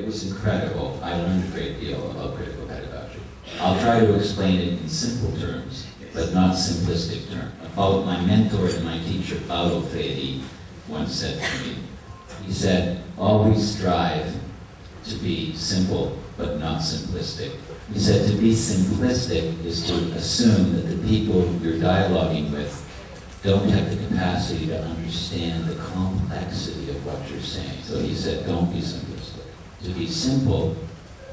It was incredible. I learned a great deal about critical pedagogy. I'll try to explain it in simple terms, but not simplistic terms. My mentor and my teacher, Paulo Freire, once said to me, he said, always strive to be simple, but not simplistic. He said to be simplistic is to assume that the people you're dialoguing with don't have the capacity to understand the complexity of what you're saying. So he said, don't be simplistic. To be simple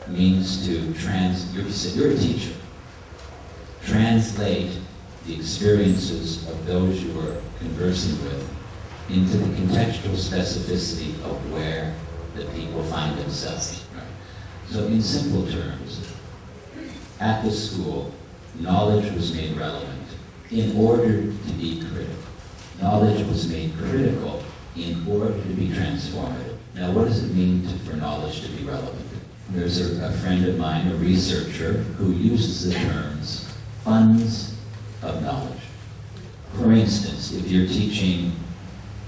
means to you're a teacher. Translate the experiences of those you are conversing with into the contextual specificity of where the people find themselves. Right? So in simple terms, at the school, knowledge was made relevant in order to be critical. Knowledge was made critical in order to be transformative. Now, what does it mean for knowledge to be relevant? There's a friend of mine, a researcher, who uses the terms funds of knowledge. For instance, if you're teaching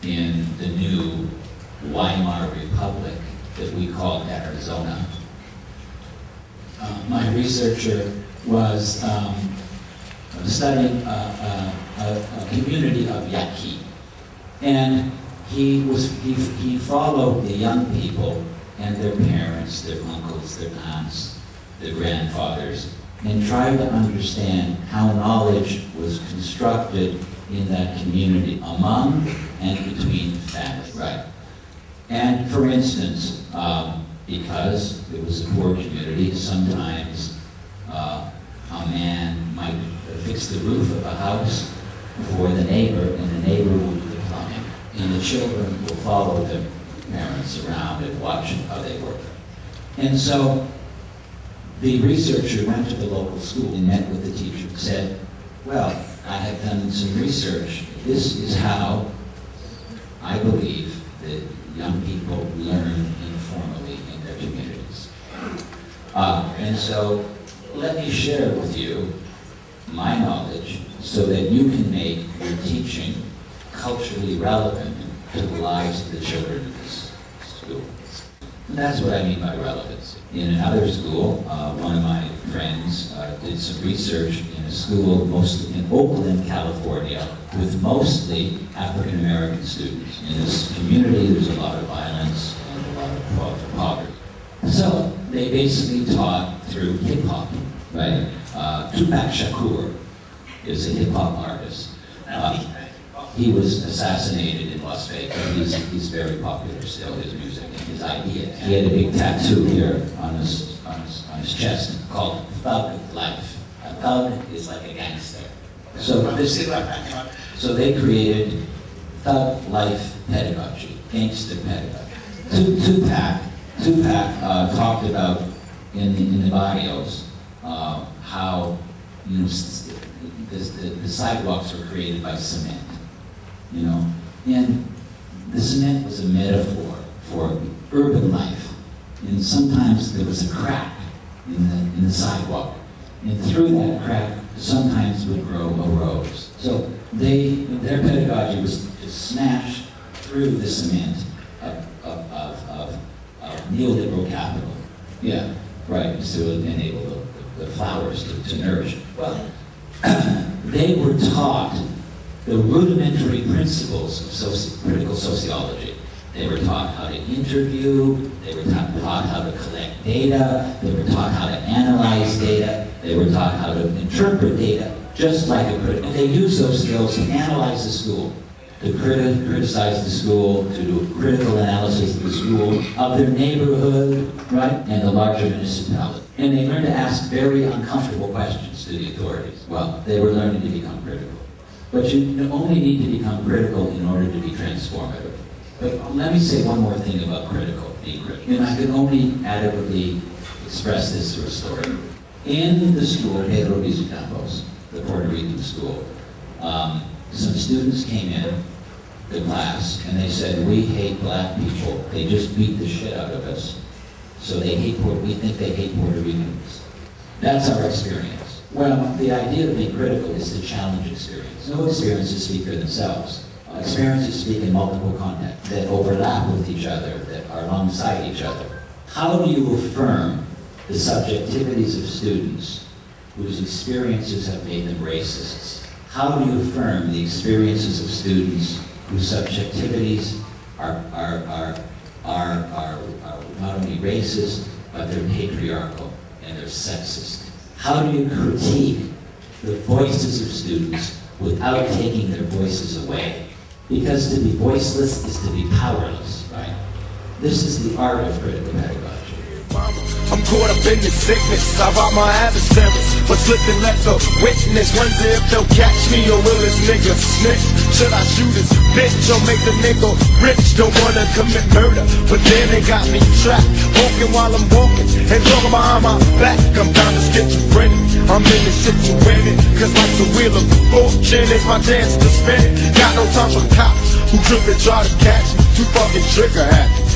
in the new Weimar Republic that we call Arizona, my researcher was studying a community of Yaqui, and he followed the young people and their parents, their uncles, their aunts, their grandfathers, and tried to understand how knowledge was constructed in that community among and between families. Right. And for instance, because it was a poor community, sometimes a man might fix the roof of a house for the neighbor, and the neighbor will do the plumbing. And the children will follow their parents around and watch how they work. And so the researcher went to the local school and met with the teacher and said, well, I have done some research. This is how I believe that young people learn informally in their communities. And so let me share with you my knowledge so that you can make your teaching culturally relevant to the lives of the children in this school. And that's what I mean by relevancy. In another school, one of my friends did some research in a school mostly in Oakland, California, with mostly African American students. In this community, there's a lot of violence and a lot of poverty. So they basically taught through hip hop, right? Tupac Shakur is a hip hop artist. He was assassinated in Las Vegas. He's very popular still, his music and his ideas. He had a big tattoo here on his chest called Thug Life. A thug is like a gangster. So they created Thug Life pedagogy, gangster pedagogy. Tupac talked about in the barrios how the sidewalks were created by cement. And the cement was a metaphor for urban life. And sometimes there was a crack in the sidewalk. And through that crack, sometimes would grow a rose. So their pedagogy was to smash through the cement of neoliberal capital. Yeah, right, to enable the flowers to nourish. Well, they were taught the rudimentary principles of critical sociology. They were taught how to interview, they were taught how to collect data, they were taught how to analyze data, they were taught how to interpret data, just like a critic. And they use those skills to analyze the school, to criticize the school, to do critical analysis of the school, of their neighborhood, right, and the larger municipality. And they learned to ask very uncomfortable questions to the authorities. Well, they were learning to become critical. But you only need to become critical in order to be transformative. But let me say one more thing about being critical. And I can only adequately express this through a story. In the school, Pedro Luis Campos, the Puerto Rican school, some students came in the class and they said, we hate black people. They just beat the shit out of us. So we think they hate Puerto Ricans. That's our experience. Well, the idea of being critical is to challenge experience. No experiences speak for themselves. Experiences speak in multiple contexts that overlap with each other, that are alongside each other. How do you affirm the subjectivities of students whose experiences have made them racists? How do you affirm the experiences of students whose subjectivities are not only racist, but they're patriarchal and they're sexist? How do you critique the voices of students without taking their voices away? Because to be voiceless is to be powerless, right? This is the art of critical pedagogy. I'm caught up in this sickness, I rob my adversaries, but slip and let the witness wonder if they'll catch me or will this nigga snitch? Should I shoot this bitch or make the nigga rich? Don't wanna commit murder, but then they got me trapped, walking while I'm walking and talking behind my back. I'm down to schizophrenic, I'm in this shit to win it, cause like the wheel of fortune is my chance to spin it. Got no time for cops who trip and try to catch me, too fucking trigger happy.